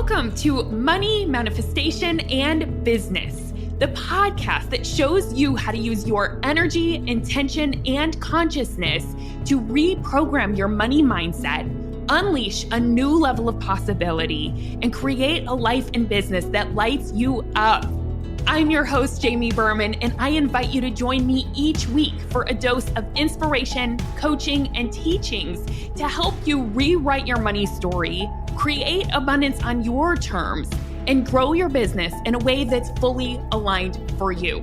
Welcome to Money, Manifestation, and Business, the podcast that shows you how to use your energy, intention, and consciousness to reprogram your money mindset, unleash a new level of possibility, and create a life and business that lights you up. I'm your host, Jamie Berman, and I invite you to join me each week for a dose of inspiration, coaching, and teachings to help you rewrite your money story, create abundance on your terms, and grow your business in a way that's fully aligned for you.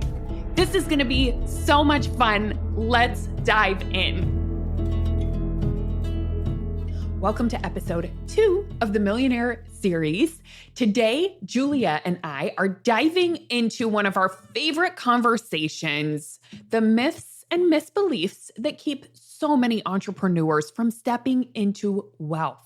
This is going to be so much fun. Let's dive in. Welcome to episode 2 of the Millionaire series. Today, Julia and I are diving into one of our favorite conversations, the myths and misbeliefs that keep so many entrepreneurs from stepping into wealth.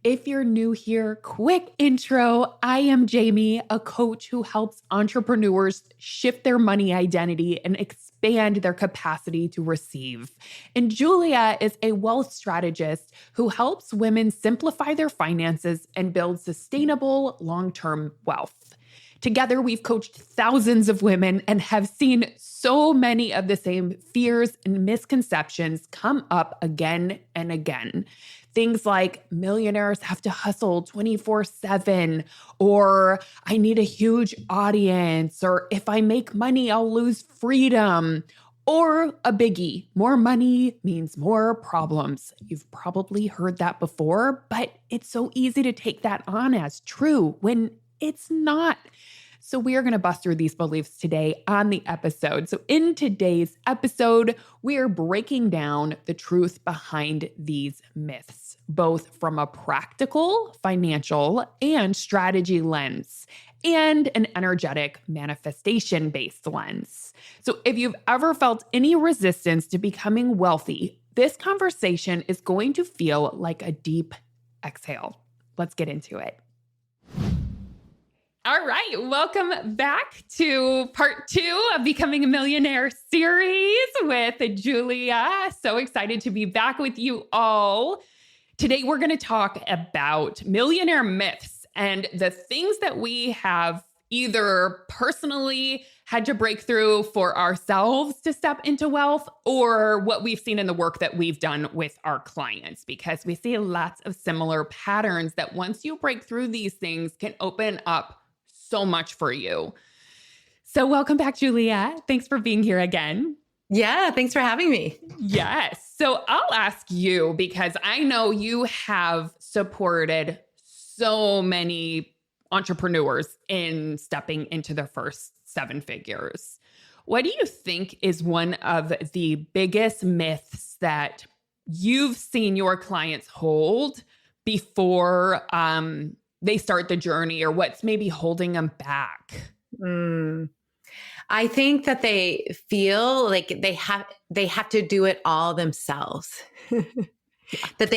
If you're new here, quick intro. I am Jamie, a coach who helps entrepreneurs shift their money identity and expand their capacity to receive. And Julia is a wealth strategist who helps women simplify their finances and build sustainable long-term wealth. Together, we've coached thousands of women and have seen so many of the same fears and misconceptions come up again and again. Things like millionaires have to hustle 24/7, or I need a huge audience, or if I make money, I'll lose freedom, or a biggie, more money means more problems. You've probably heard that before, but it's so easy to take that on as true when it's not. So we are going to bust through these beliefs today on the episode. So in today's episode, we are breaking down the truth behind these myths, both from a practical, financial, and strategy lens, and an energetic manifestation-based lens. So if you've ever felt any resistance to becoming wealthy, this conversation is going to feel like a deep exhale. Let's get into it. All right, welcome back to part 2 of Becoming a Millionaire series with Julia. So excited to be back with you all. Today, we're going to talk about millionaire myths and the things that we have either personally had to break through for ourselves to step into wealth, or what we've seen in the work that we've done with our clients, because we see lots of similar patterns that once you break through these things can open up so much for you. So welcome back, Julia. Thanks for being here again. Yeah, thanks for having me. Yes. So I'll ask you, because I know you have supported so many entrepreneurs in stepping into their first 7 figures. What do you think is one of the biggest myths that you've seen your clients hold before they start the journey, or what's maybe holding them back? I think that they feel like they have to do it all themselves. that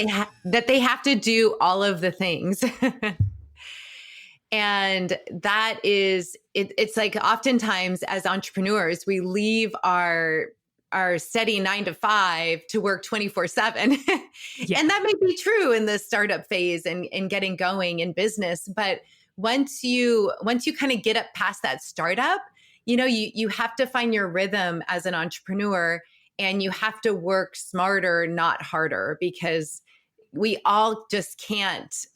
they have to do all of the things. And that is it's like oftentimes as entrepreneurs, we leave our steady 9 to 5 to work 24/7. Yeah. And that may be true in the startup phase and getting going in business. But once you kind of get up past that startup, you have to find your rhythm as an entrepreneur, and you have to work smarter, not harder, because we all just can't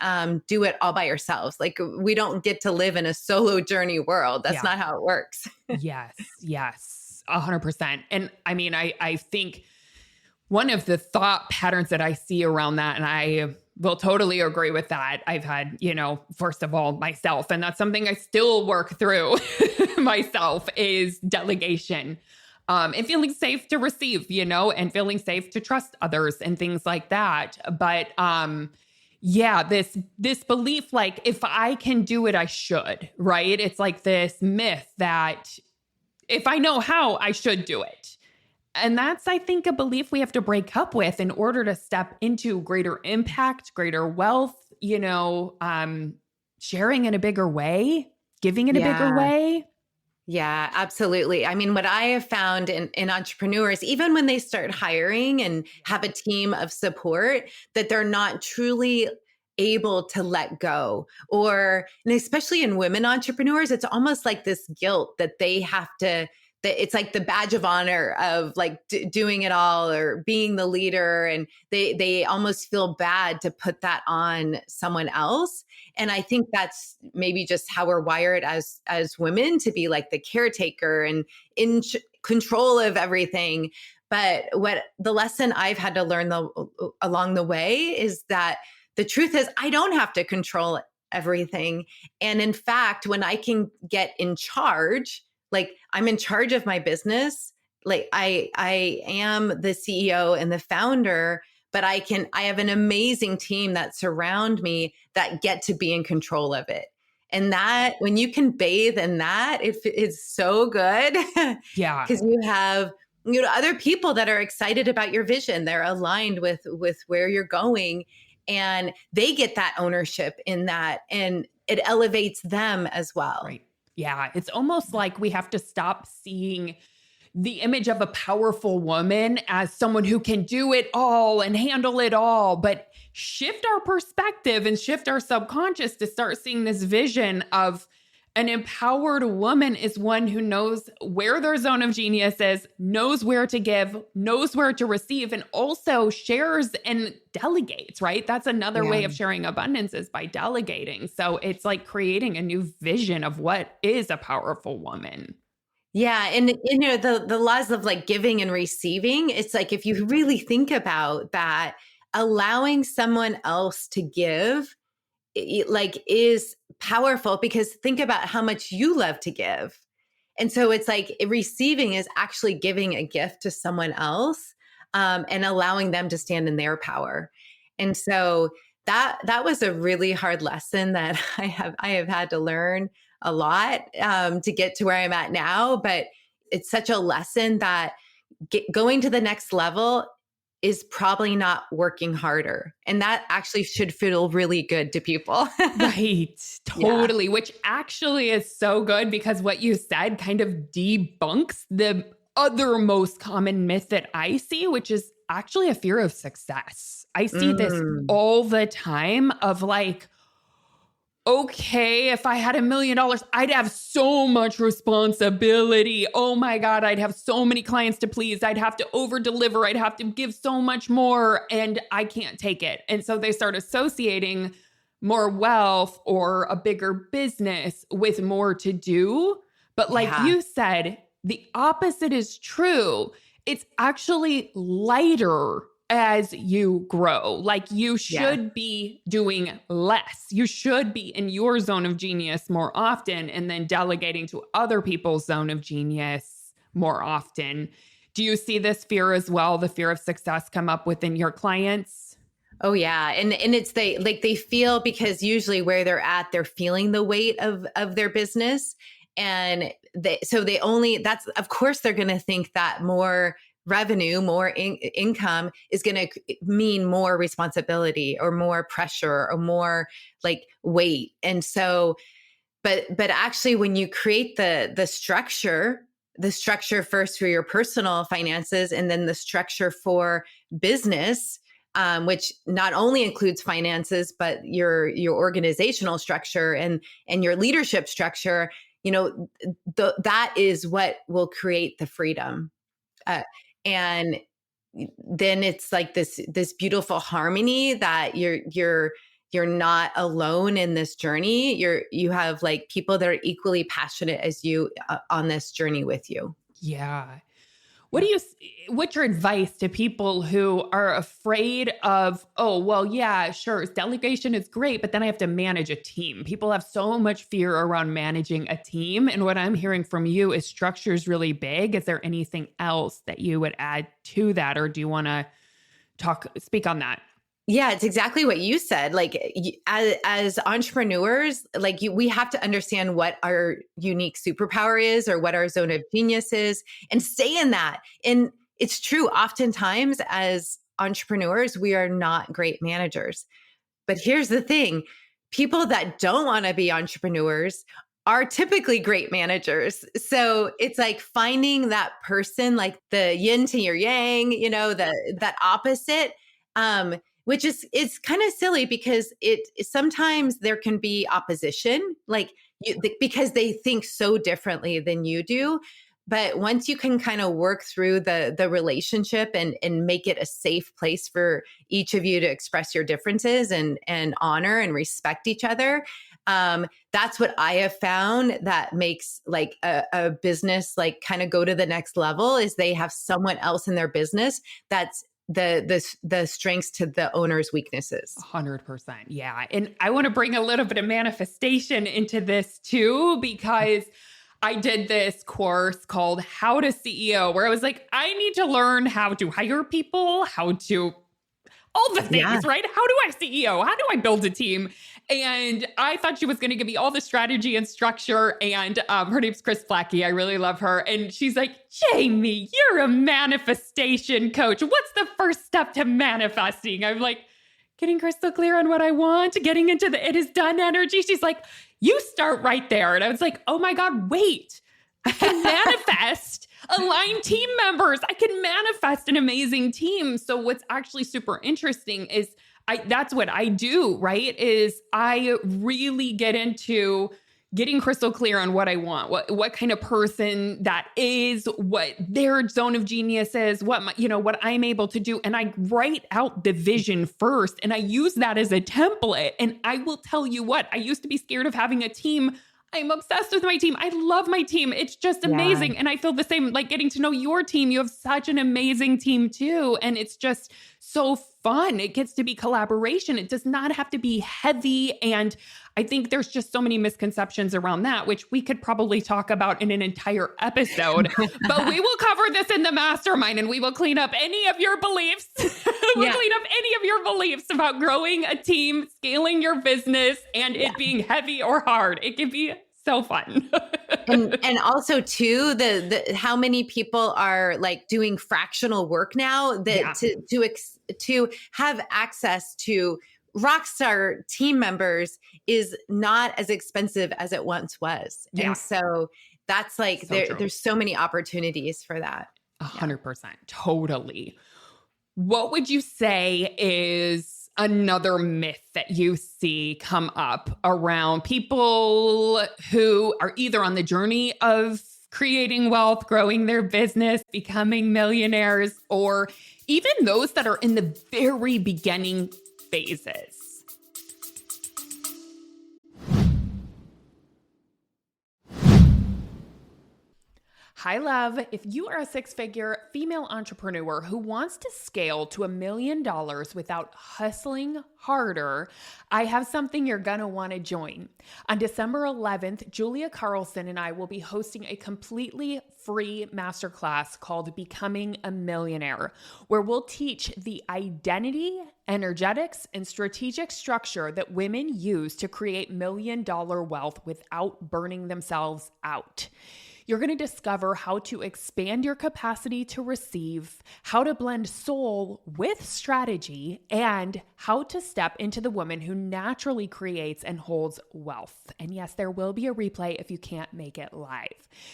do it all by ourselves. Like, we don't get to live in a solo journey world. That's not how it works. Yes. 100%. And I mean, I think one of the thought patterns that I see around that, and I will totally agree with that. I've had, first of all, myself, and that's something I still work through myself, is delegation, and feeling safe to receive, and feeling safe to trust others and things like that. But, this belief, like, if I can do it, I should, right? It's like this myth that if I know how, I should do it. And that's, I think, a belief we have to break up with in order to step into greater impact, greater wealth, sharing in a bigger way, giving in a bigger way. Yeah, absolutely. I mean, what I have found in entrepreneurs, even when they start hiring and have a team of support, that they're not truly able to let go. And especially in women entrepreneurs, it's almost like this guilt that they have to, that it's like the badge of honor of like doing it all or being the leader. And they almost feel bad to put that on someone else. And I think that's maybe just how we're wired as women, to be like the caretaker and in control of everything. But what the lesson I've had to learn along the way is that the truth is I don't have to control everything. And in fact, when I can get in charge, like I'm in charge of my business, like I am the CEO and the founder, but I have an amazing team that surround me that get to be in control of it. And that when you can bathe in that, it's so good. Yeah. Because you have other people that are excited about your vision. They're aligned with where you're going, and they get that ownership in that, and it elevates them as well. Right. Yeah. It's almost like we have to stop seeing the image of a powerful woman as someone who can do it all and handle it all, but shift our perspective and shift our subconscious to start seeing this vision of an empowered woman is one who knows where their zone of genius is, knows where to give, knows where to receive, and also shares and delegates, right? That's another way of sharing abundance, is by delegating. So it's like creating a new vision of what is a powerful woman. Yeah. And the laws of like giving and receiving, it's like, if you really think about that, allowing someone else to give like is powerful, because think about how much you love to give. And so it's like receiving is actually giving a gift to someone else, and allowing them to stand in their power. And so that was a really hard lesson that I have had to learn a lot, to get to where I'm at now. But it's such a lesson that going to the next level is probably not working harder. And that actually should feel really good to people. Right. Totally. Yeah. Which actually is so good, because what you said kind of debunks the other most common myth that I see, which is actually a fear of success. I see this all the time of like, okay, if I had $1 million, I'd have so much responsibility. Oh my God, I'd have so many clients to please. I'd have to over deliver. I'd have to give so much more, and I can't take it. And so they start associating more wealth or a bigger business with more to do. But like you said, the opposite is true. It's actually lighter as you grow. Like you should be doing less. You should be in your zone of genius more often, and then delegating to other people's zone of genius more often. Do you see this fear as well, the fear of success, come up within your clients? Oh yeah. And it's they feel, because usually where they're at, they're feeling the weight of their business. And that's, of course, they're going to think that more revenue, more income is going to mean more responsibility or more pressure or more like weight. And so, but actually when you create the structure first for your personal finances, and then the structure for business, which not only includes finances, but your organizational structure and your leadership structure, that is what will create the freedom. And then it's like this beautiful harmony that you're not alone in this journey. You have like people that are equally passionate as you on this journey with you. Yeah. What's your advice to people who are afraid of, oh, well, yeah, sure, delegation is great, but then I have to manage a team. People have so much fear around managing a team. And what I'm hearing from you is structure is really big. Is there anything else that you would add to that? Or do you want to speak on that? Yeah, it's exactly what you said. Like as entrepreneurs, like we have to understand what our unique superpower is, or what our zone of genius is, and stay in that. And it's true, oftentimes as entrepreneurs, we are not great managers. But here's the thing, people that don't want to be entrepreneurs are typically great managers. So it's like finding that person, like the yin to your yang, that opposite, which is it's kind of silly because it sometimes there can be opposition, like because they think so differently than you do. But once you can kind of work through the relationship and make it a safe place for each of you to express your differences and honor and respect each other, that's what I have found that makes like a business like kind of go to the next level, is they have someone else in their business that's the strengths to the owner's weaknesses. 100%. Yeah. And I want to bring a little bit of manifestation into this too, because I did this course called How to CEO, where I was like, I need to learn how to hire people, how to all the things, right? How do I CEO? How do I build a team? And I thought she was going to give me all the strategy and structure. And her name's Chris Flackey. I really love her. And she's like, Jamie, you're a manifestation coach. What's the first step to manifesting? I'm like, getting crystal clear on what I want, getting into the it is done energy. She's like, you start right there. And I was like, oh my God, wait, I can manifest aligned team members. I can manifest an amazing team. So what's actually super interesting is that's what I do, right? Is I really get into getting crystal clear on what I want, what kind of person that is, what their zone of genius is, what I'm able to do. And I write out the vision first, and I use that as a template. And I will tell you what, I used to be scared of having a team. I'm obsessed with my team. I love my team. It's just amazing. Yeah. And I feel the same, like getting to know your team. You have such an amazing team too. And it's just so fun. It gets to be collaboration. It does not have to be heavy. And I think there's just so many misconceptions around that, which we could probably talk about in an entire episode, but we will cover this in the mastermind, and we will clean up any of your beliefs. We'll clean up any of your beliefs about growing a team, scaling your business, and it being heavy or hard. It can be so fun. and also too, the how many people are like doing fractional work now that to have access to rockstar team members is not as expensive as it once was. Yeah. And so that's like, there's so many opportunities for that. 100%. Totally. What would you say is another myth that you see come up around people who are either on the journey of creating wealth, growing their business, becoming millionaires, or even those that are in the very beginning phases? Hi, love. If you are a six-figure female entrepreneur who wants to scale to $1 million without hustling harder, I have something you're going to want to join. On December 11th, Julia Carlson and I will be hosting a completely free masterclass called Becoming a Millionaire, where we'll teach the identity, energetics, and strategic structure that women use to create $1 million wealth without burning themselves out. You're going to discover how to expand your capacity to receive, how to blend soul with strategy, and how to step into the woman who naturally creates and holds wealth. And yes, there will be a replay if you can't make it live.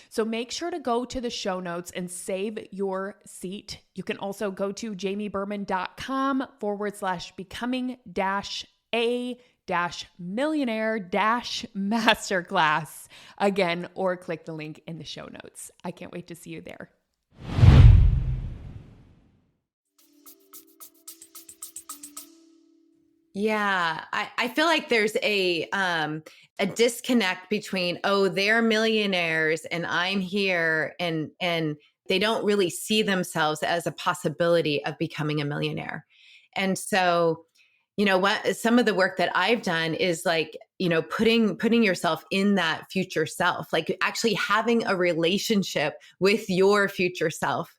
So make sure to go to the show notes and save your seat. You can also go to jamieberman.com/becoming-a-millionaire-masterclass again, or click the link in the show notes. I can't wait to see you there. Yeah, I feel like there's a disconnect between, oh, they're millionaires and I'm here, and they don't really see themselves as a possibility of becoming a millionaire. And so, what some of the work that I've done is like, putting yourself in that future self, like actually having a relationship with your future self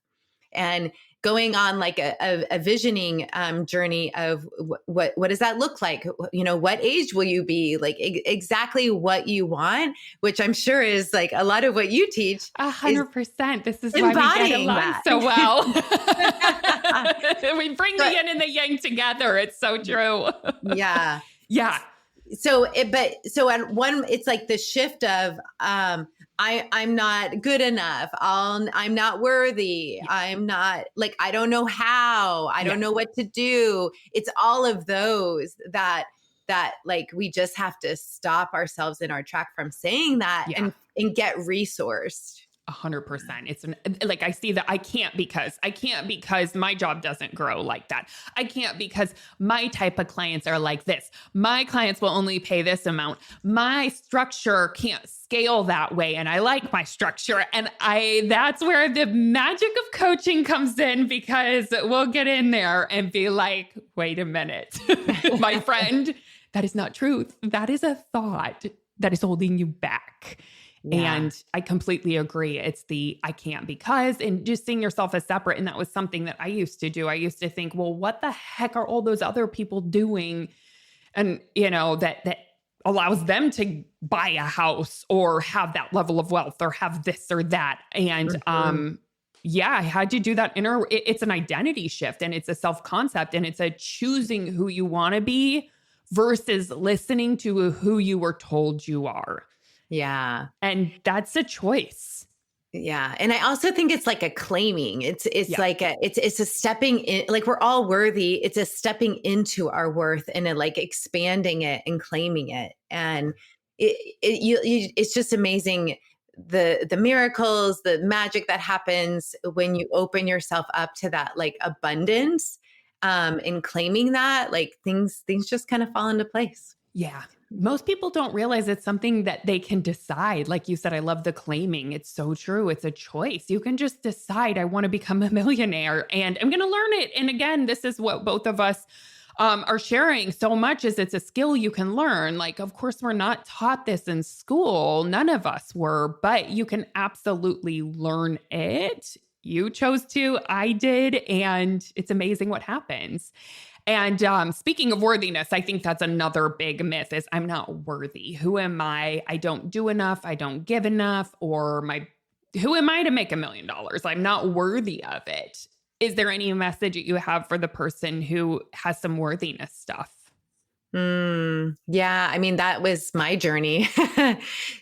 and going on like a visioning journey of what does that look like? What age will you be? Like exactly what you want, which I'm sure is like a lot of what you teach. 100%. This is why we get along so well. We bring the yin and the yang together. It's so true. Yeah. Yeah. So at one, it's like the shift of, I'm not good enough. I'm not worthy. Yeah. I'm not like, I don't know how, I don't know what to do. It's all of those that like, we just have to stop ourselves in our track from saying that Yeah. and get resourced. 100%. It's like, I see that I can't because my job doesn't grow like that. I can't because my type of clients are like this. My clients will only pay this amount. My structure can't scale that way. And I like my structure. And that's where the magic of coaching comes in, because we'll get in there and be like, wait a minute, my friend, that is not truth. That is a thought that is holding you back. Yeah. And I completely agree. It's the I can't because, and just seeing yourself as separate. And that was something that I used to do. I used to think, well, what the heck are all those other people doing? And, that allows them to buy a house or have that level of wealth or have this or that. And, I had to do that it's an identity shift, and it's a self-concept, and it's a choosing who you want to be versus listening to who you were told you are. Yeah. And that's a choice. Yeah. And I also think it's like a claiming. It's like it's a stepping in, like we're all worthy. It's a stepping into our worth and like expanding it and claiming it. And it's just amazing the miracles, the magic that happens when you open yourself up to that like abundance, and claiming that, like things just kind of fall into place. Yeah. Most people don't realize it's something that they can decide. Like you said, I love the claiming. It's so true. It's a choice. You can just decide, I want to become a millionaire and I'm going to learn it. And again, this is what both of us are sharing so much, is it's a skill you can learn. Like, of course, we're not taught this in school. None of us were, but you can absolutely learn it. You chose to, I did. And it's amazing what happens. And speaking of worthiness, I think that's another big myth, is I'm not worthy. Who am I? I don't do enough. I don't give enough. Or who am I to make $1 million? I'm not worthy of it. Is there any message that you have for the person who has some worthiness stuff? Yeah. I mean, that was my journey.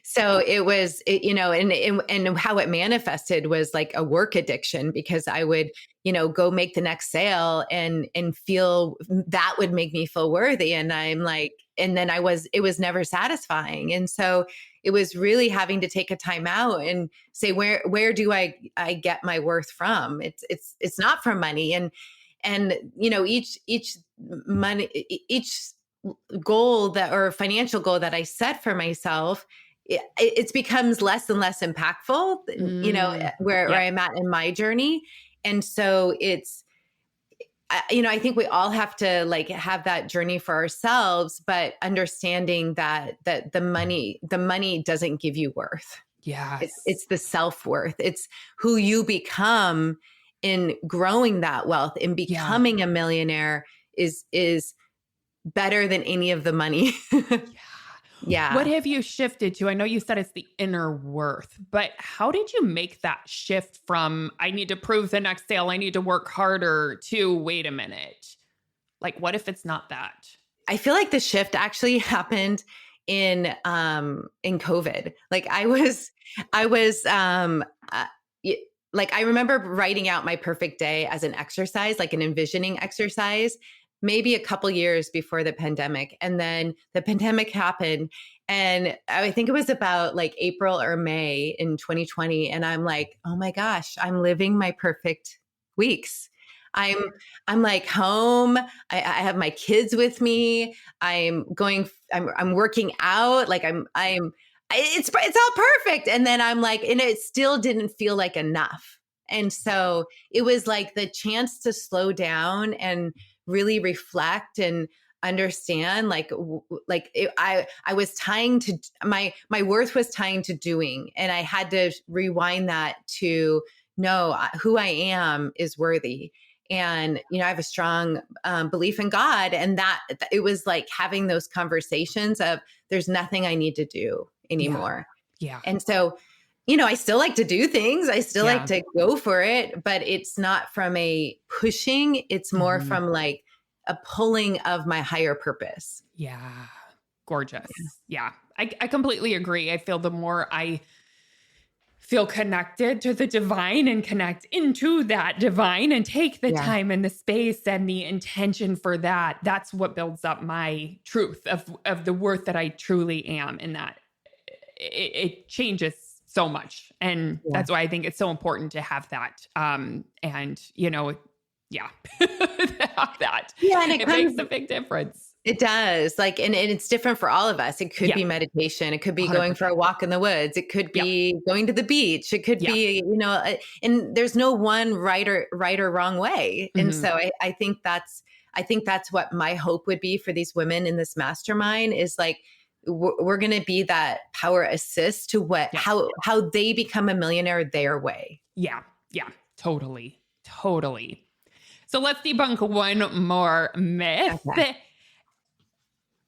So it was, and how it manifested was like a work addiction, because I would, go make the next sale and feel that would make me feel worthy. And I'm like, and then it was never satisfying. And so it was really having to take a time out and say, where do I get my worth from? It's not from money. And each goal or financial goal that I set for myself, it becomes less and less impactful, where I'm at in my journey. And so I think we all have to like have that journey for ourselves, but understanding that the money doesn't give you worth. Yes. It's the self-worth. It's who you become in growing that wealth and becoming a millionaire is better than any of the money. Yeah. What have you shifted to? I know you said it's the inner worth, but how did you make that shift from I need to prove the next sale, I need to work harder, to wait a minute? Like, what if it's not that? I feel like the shift actually happened in COVID. Like I was like, I remember writing out my perfect day as an exercise, like an envisioning exercise, maybe a couple years before the pandemic. And then the pandemic happened. And I think it was about like April or May in 2020. And I'm like, oh my gosh, I'm living my perfect weeks. I'm like home. I have my kids with me. I'm working out. Like it's all perfect. And then I'm like, and it still didn't feel like enough. And so it was like the chance to slow down and really reflect and understand, I was tying to my worth was tying to doing. And I had to rewind that to know who I am is worthy. And, I have a strong belief in God, and that it was like having those conversations of there's nothing I need to do anymore. Yeah. And so, I still like to do things. I still like to go for it, but it's not from a pushing. It's more from like a pulling of my higher purpose. Yeah. Gorgeous. Yeah. I completely agree. I feel the more I feel connected to the divine and connect into that divine and take the time and the space and the intention for that, that's what builds up my truth of the worth that I truly am, and that it changes so much. And that's why I think it's so important to have that. And, have that. Yeah. And it makes a big difference. It does. Like, and it's different for all of us. It could be meditation. It could be 100%. Going for a walk in the woods. It could be going to the beach. It could be, and there's no one right or wrong way. Mm-hmm. And so I think that's what my hope would be for these women in this mastermind is like, we're going to be that power assist to how they become a millionaire their way. Yeah. Yeah. Totally. So let's debunk one more myth. Okay.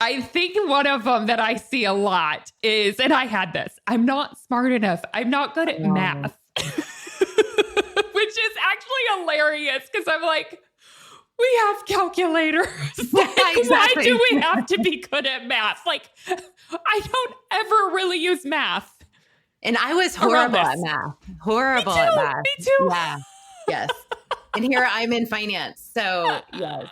I think one of them that I see a lot is, and I had this, I'm not smart enough. I'm not good at math, which is actually hilarious because I'm like, we have calculators. Exactly. Why do we have to be good at math? Like, I don't ever really use math. And I was horrible at math. Horrible at math. Me too. Yeah. Yes. And here I'm in finance. So yes.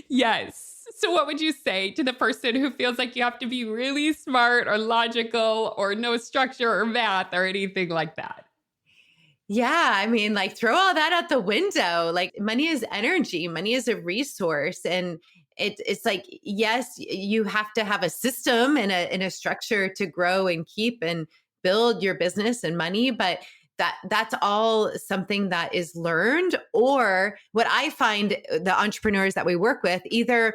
Yes. So what would you say to the person who feels like you have to be really smart or logical or no structure or math or anything like that? Yeah. I mean, like throw all that out the window. Like money is energy. Money is a resource. And it's like, yes, you have to have a system and a structure to grow and keep and build your business and money. But that's all something that is learned, or what I find the entrepreneurs that we work with, either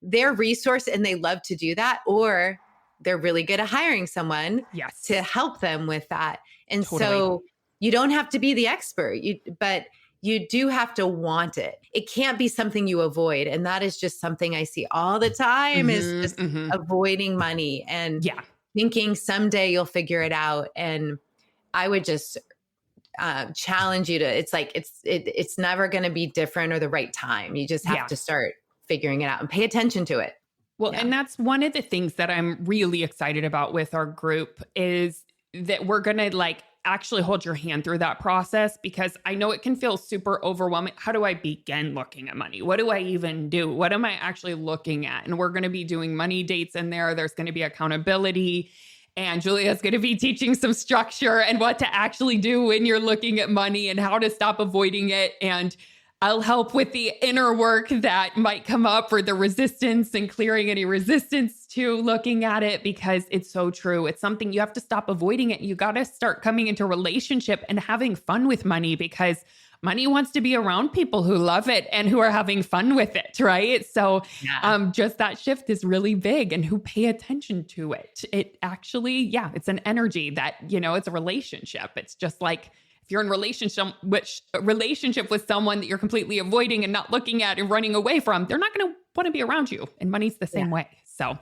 they're resource and they love to do that, or they're really good at hiring someone to help them with that. And so you don't have to be the expert, but you do have to want it. It can't be something you avoid. And that is just something I see all the time is just avoiding money and thinking someday you'll figure it out. And I would just challenge you to, it's never going to be different or the right time. You just have to start figuring it out and pay attention to it. Well, and that's one of the things that I'm really excited about with our group is that we're going to actually hold your hand through that process, because I know it can feel super overwhelming. How do I begin looking at money? What do I even do? What am I actually looking at? And we're going to be doing money dates in there. There's going to be accountability. And Julia's going to be teaching some structure and what to actually do when you're looking at money and how to stop avoiding it. And I'll help with the inner work that might come up for the resistance and clearing any resistance to looking at it, because it's so true. It's something you have to stop avoiding it. You got to start coming into relationship and having fun with money, because money wants to be around people who love it and who are having fun with it, right? So just that shift is really big, and who pay attention to it. It actually, it's an energy that, it's a relationship. It's just like, if you're in relationship with someone that you're completely avoiding and not looking at and running away from, they're not going to want to be around you. And money's the same way. So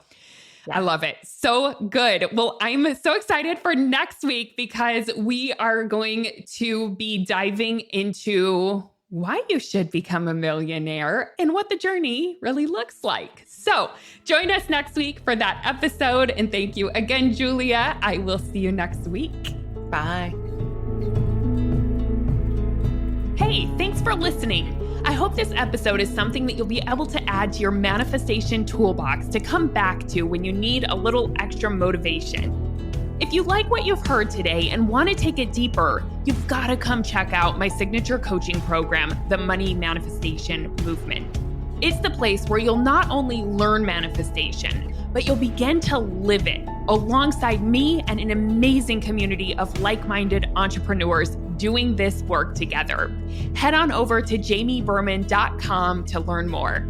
I love it. So good. Well, I'm so excited for next week, because we are going to be diving into why you should become a millionaire and what the journey really looks like. So join us next week for that episode. And thank you again, Julia. I will see you next week. Bye. Hey, thanks for listening. I hope this episode is something that you'll be able to add to your manifestation toolbox to come back to when you need a little extra motivation. If you like what you've heard today and want to take it deeper, you've got to come check out my signature coaching program, the Money Manifestation Movement. It's the place where you'll not only learn manifestation, but you'll begin to live it alongside me and an amazing community of like-minded entrepreneurs doing this work together. Head on over to jamieberman.com to learn more.